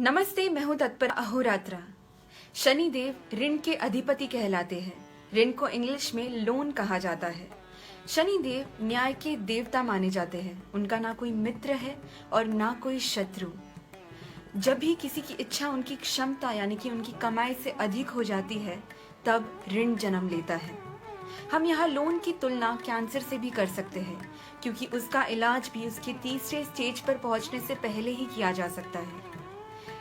नमस्ते, मैं हूं तत्पर अहोरात्रा। शनिदेव ऋण के अधिपति कहलाते हैं। ऋण को इंग्लिश में लोन कहा जाता है। शनिदेव न्याय के देवता माने जाते हैं। उनका ना कोई मित्र है और ना कोई शत्रु। जब भी किसी की इच्छा उनकी क्षमता यानी कि उनकी कमाई से अधिक हो जाती है, तब ऋण जन्म लेता है। हम यहाँ लोन की तुलना कैंसर से भी कर सकते हैं, क्योंकि उसका इलाज भी उसके तीसरे स्टेज पर पहुंचने से पहले ही किया जा सकता है।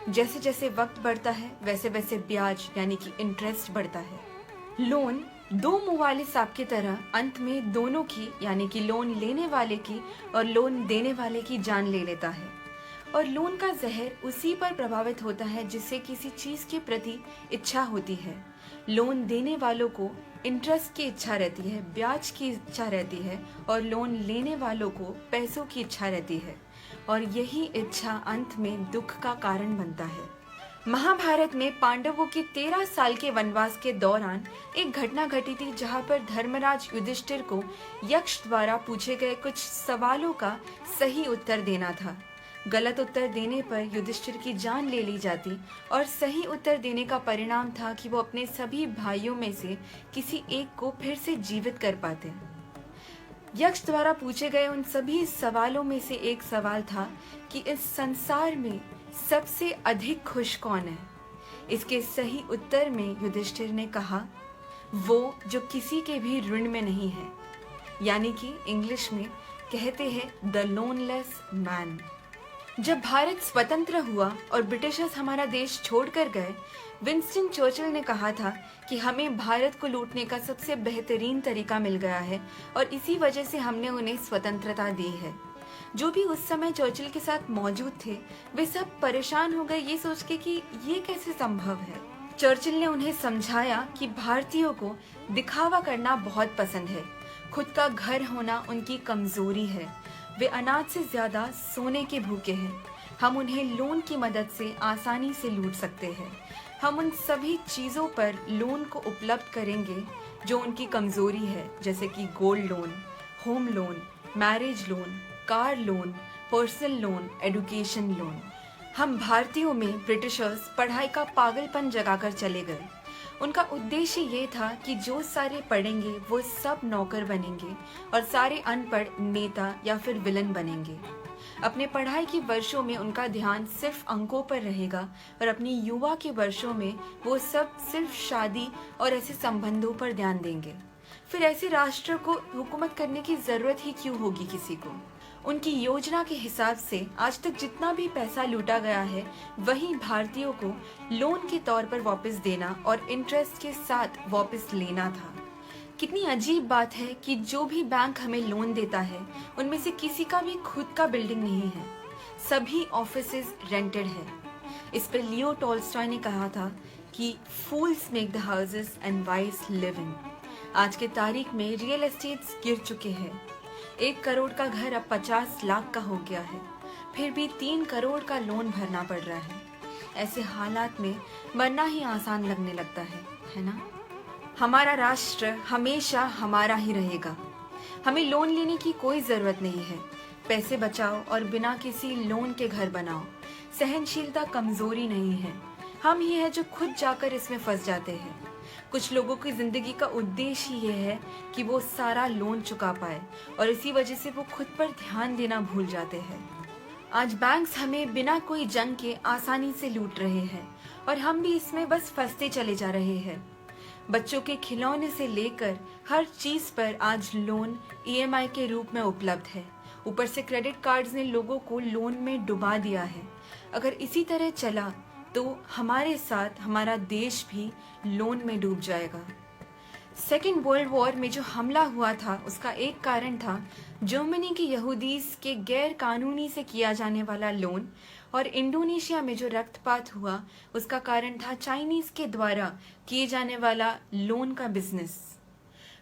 जैसे जैसे वक्त बढ़ता है, वैसे वैसे ब्याज यानी कि इंटरेस्ट बढ़ता है। लोन दो मुंह वाले सांप की तरह अंत में दोनों की यानी कि लोन लेने वाले की और लोन देने वाले की जान ले लेता है। और लोन का जहर उसी पर प्रभावित होता है जिससे किसी चीज के प्रति इच्छा होती है। लोन देने वालों को इंटरेस्ट की इच्छा रहती है, ब्याज की इच्छा रहती है, और लोन लेने वालों को पैसों की इच्छा रहती है, और यही इच्छा अंत में दुख का कारण बनता है। महाभारत में पांडवों के 13 साल के वनवास के दौरान एक घटना घटी थी, जहां पर धर्मराज युधिष्ठिर को यक्ष द्वारा पूछे गए कुछ सवालों का सही उत्तर देना था। गलत उत्तर देने पर युधिष्ठिर की जान ले ली जाती, और सही उत्तर देने का परिणाम था कि वो अपने सभी भाइयों में से किसी एक को फिर से जीवित कर पाते। यक्ष द्वारा पूछे गए उन सभी सवालों में से एक सवाल था कि इस संसार में सबसे अधिक खुश कौन है। इसके सही उत्तर में युधिष्ठिर ने कहा, वो जो किसी के भी ऋण में नहीं है, यानी कि इंग्लिश में कहते हैं द लोनलेस मैन। जब भारत स्वतंत्र हुआ और ब्रिटिशर्स हमारा देश छोड़कर गए, विंस्टन चर्चिल ने कहा था कि हमें भारत को लूटने का सबसे बेहतरीन तरीका मिल गया है और इसी वजह से हमने उन्हें स्वतंत्रता दी है। जो भी उस समय चर्चिल के साथ मौजूद थे, वे सब परेशान हो गए ये सोच के कि ये कैसे संभव है। चर्चिल ने उन्हें समझाया कि भारतीयों को दिखावा करना बहुत पसंद है। खुद का घर होना उनकी कमजोरी है। वे अनाज से ज्यादा सोने के भूखे हैं। हम उन्हें लोन की मदद से आसानी से लूट सकते हैं। हम उन सभी चीजों पर लोन को उपलब्ध करेंगे जो उनकी कमजोरी है, जैसे कि gold loan, home loan, marriage loan, car loan, personal loan, education loan. हम भारतीयों में ब्रिटिशर्स पढ़ाई का पागलपन जगाकर चले गए। उनका उद्देश्य ये था कि जो सारे पढ़ेंगे वो सब नौकर बनेंगे और सारे अनपढ़ नेता या फिर विलन बनेंगे। अपने पढ़ाई के वर्षों में उनका ध्यान सिर्फ अंकों पर रहेगा और अपनी युवा के वर्षों में वो सब सिर्फ शादी और ऐसे संबंधों पर ध्यान देंगे। फिर ऐसे राष्ट्र को हुकूमत करने की जरूरत ही क्यों होगी किसी को। उनकी योजना के हिसाब से आज तक जितना भी पैसा लूटा गया है, वही भारतीयों को लोन के तौर पर वापस देना और इंटरेस्ट के साथ वापस लेना था। कितनी अजीब बात है कि जो भी बैंक हमें लोन देता है, उनमें से किसी का भी खुद का बिल्डिंग नहीं है। सभी ऑफिसेज रेंटेड है। इस पर लियो टॉल्स्टॉय ने कहा था कि fools make the houses and wise live in. आज के तारीख में रियल एस्टेट्स गिर चुके हैं। 1 करोड़ का घर अब 50 लाख का हो गया है, फिर भी 3 करोड़ का लोन भरना पड़ रहा है। ऐसे हालात में मरना ही आसान लगने लगता है ना। हमारा राष्ट्र हमेशा हमारा ही रहेगा। हमें लोन लेने की कोई जरूरत नहीं है। पैसे बचाओ और बिना किसी लोन के घर बनाओ। सहनशीलता कमजोरी नहीं है। हम ही है जो खुद जाकर इसमें फंस जाते हैं। कुछ लोगों की जिंदगी का उद्देश्य ही ये है कि वो सारा लोन चुका पाए, और इसी वजह से वो खुद पर ध्यान देना भूल जाते हैं। आज बैंक्स हमें बिना कोई जंग के आसानी से लूट रहे हैं और हम भी इसमें बस फंसते चले जा रहे हैं। बच्चों के खिलौने से लेकर हर चीज पर आज लोन EMI के रूप में उपलब्ध है। ऊपर से क्रेडिट कार्ड्स ने लोगों को लोन में डुबा दिया है। अगर इसी तरह चला तो हमारे साथ हमारा देश भी लोन में डूब जाएगा। सेकेंड वर्ल्ड वॉर में जो हमला हुआ था, उसका एक कारण था जर्मनी के यहूदीस के गैर कानूनी से किया जाने वाला लोन, और इंडोनेशिया में जो रक्तपात हुआ उसका कारण था चाइनीज के द्वारा किए जाने वाला लोन का बिजनेस।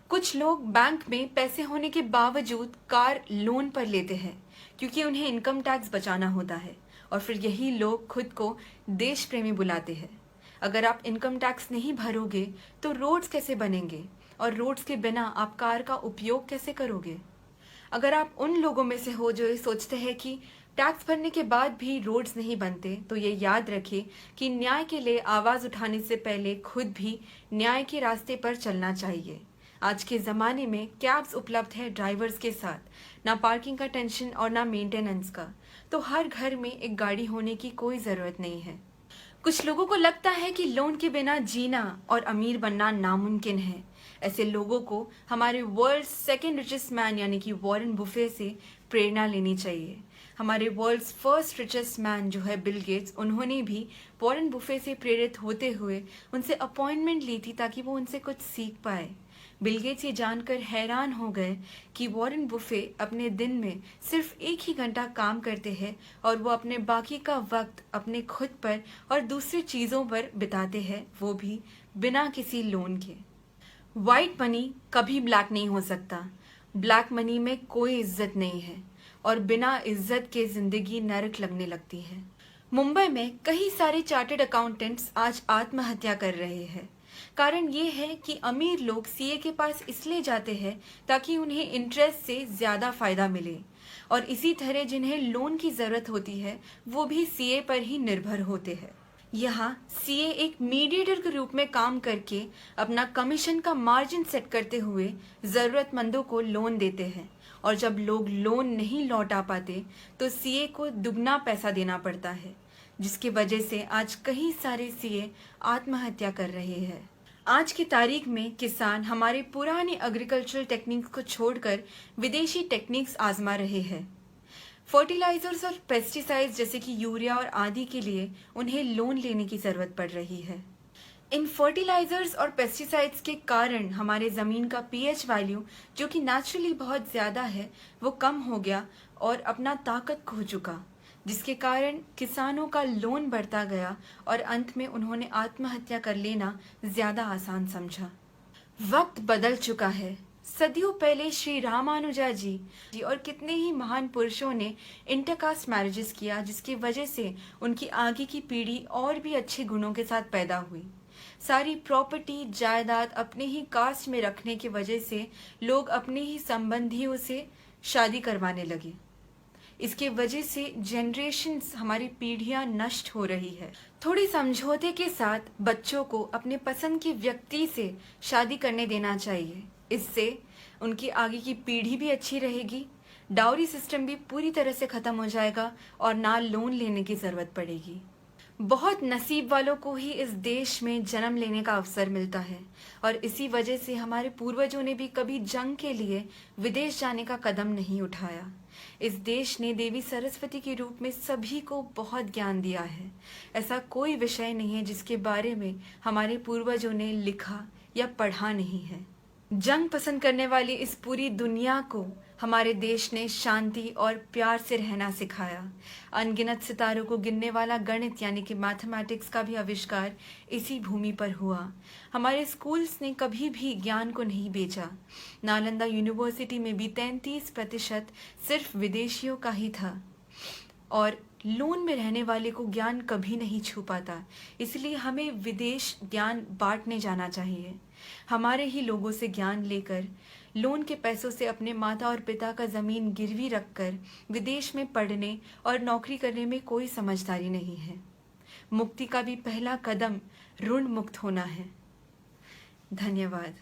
कुछ लोग बैंक में पैसे होने के बावजूद कार लोन पर लेते हैं क्योंकि उन्हें इनकम टैक्स बचाना होता है, और फिर यही लोग खुद को देश प्रेमी बुलाते हैं। अगर आप इनकम टैक्स नहीं भरोगे तो रोड्स कैसे बनेंगे, और रोड्स के बिना आप कार का उपयोग कैसे करोगे। अगर आप उन लोगों में से हो जो ये सोचते हैं कि टैक्स भरने के बाद भी रोड्स नहीं बनते तो ये याद रखें कि न्याय के लिए आवाज उठाने से पहले खुद भी न्याय के रास्ते पर चलना चाहिए। आज के ज़माने में कैब्स उपलब्ध है ड्राइवर्स के साथ, ना पार्किंग का टेंशन और ना मेंटेनेंस का, तो हर घर में एक गाड़ी होने की कोई ज़रूरत नहीं है। कुछ लोगों को लगता है कि लोन के बिना जीना और अमीर बनना नामुमकिन है। ऐसे लोगों को हमारे वर्ल्ड सेकेंड रिचेस्ट मैन यानी कि वॉरेन बुफे से प्रेरणा लेनी चाहिए। हमारे वर्ल्ड्स फर्स्ट रिचेस्ट मैन जो है बिल गेट्स, उन्होंने भी वॉरेन बुफे से प्रेरित होते हुए उनसे अपॉइंटमेंट ली थी ताकि वो उनसे कुछ सीख पाए। बिल गेट्स ये जानकर हैरान हो गए कि वॉरेन बुफे अपने दिन में सिर्फ 1 ही घंटा काम करते हैं और वो अपने बाकी का वक्त अपने खुद पर और दूसरी चीज़ों पर बिताते हैं, वो भी बिना किसी लोन के। वाइट मनी कभी ब्लैक नहीं हो सकता। ब्लैक मनी में कोई इज्जत नहीं है और बिना इज्जत के जिंदगी नरक लगने लगती है। मुंबई में कई सारे चार्टर्ड अकाउंटेंट्स आज आत्महत्या कर रहे हैं। कारण ये है कि अमीर लोग सीए के पास इसलिए जाते हैं ताकि उन्हें इंटरेस्ट से ज़्यादा फायदा मिले, और इसी तरह जिन्हें लोन की ज़रूरत होती है वो भी सीए पर ही निर्भर होते हैं। यहाँ सीए एक मीडिएटर के रूप में काम करके अपना कमीशन का मार्जिन सेट करते हुए ज़रूरतमंदों को लोन देते हैं, और जब लोग लोन नहीं लौटा पाते तो सीए को दुगना पैसा देना पड़ता है, जिसकी वजह से आज कई सारे सीए आत्महत्या कर रहे हैं। आज की तारीख में किसान हमारे पुराने एग्रीकल्चरल टेक्निक्स को छोड़कर विदेशी टेक्निक्स आजमा रहे हैं। फर्टिलाइजर्स और पेस्टिसाइड्स जैसे कि यूरिया और आदि के लिए उन्हें लोन लेने की ज़रूरत पड़ रही है। इन फर्टिलाइजर्स और पेस्टिसाइड्स के कारण हमारे ज़मीन का पीएच वैल्यू जो कि नेचुरली बहुत ज़्यादा है वो कम हो गया और अपना ताकत खो चुका, जिसके कारण किसानों का लोन बढ़ता गया और अंत में उन्होंने आत्महत्या कर लेना ज़्यादा आसान समझा। वक्त बदल चुका है। सदियों पहले श्री रामानुजा जी और कितने ही महान पुरुषों ने इंटरकास्ट मैरिजेस किया, जिसकी वजह से उनकी आगे की पीढ़ी और भी अच्छे गुणों के साथ पैदा हुई। सारी प्रॉपर्टी जायदाद अपने ही कास्ट में रखने की वजह से लोग अपने ही संबंधियों से शादी करवाने लगे। इसके वजह से जनरेशन्स, हमारी पीढ़ियां नष्ट हो रही है। थोड़ी समझौते के साथ बच्चों को अपने पसंद के व्यक्ति से शादी करने देना चाहिए। इससे उनकी आगे की पीढ़ी भी अच्छी रहेगी, डाउरी सिस्टम भी पूरी तरह से खत्म हो जाएगा और ना लोन लेने की जरूरत पड़ेगी। बहुत नसीब वालों को ही इस देश में जन्म लेने का अवसर मिलता है, और इसी वजह से हमारे पूर्वजों ने भी कभी जंग के लिए विदेश जाने का कदम नहीं उठाया। इस देश ने देवी सरस्वती के रूप में सभी को बहुत ज्ञान दिया है। ऐसा कोई विषय नहीं है जिसके बारे में हमारे पूर्वजों ने लिखा या पढ़ा नहीं है। जंग पसंद करने वाली इस पूरी दुनिया को हमारे देश ने शांति और प्यार से रहना सिखाया। अनगिनत सितारों को गिनने वाला गणित यानी कि मैथमेटिक्स का भी आविष्कार इसी भूमि पर हुआ। हमारे स्कूल्स ने कभी भी ज्ञान को नहीं बेचा। नालंदा यूनिवर्सिटी में भी 33% सिर्फ विदेशियों का ही था, और लोन में रहने वाले को ज्ञान कभी नहीं छू पाता। इसलिए हमें विदेश ज्ञान बांटने जाना चाहिए। हमारे ही लोगों से ज्ञान लेकर लोन के पैसों से अपने माता और पिता का ज़मीन गिरवी रखकर विदेश में पढ़ने और नौकरी करने में कोई समझदारी नहीं है। मुक्ति का भी पहला कदम ऋण मुक्त होना है। धन्यवाद।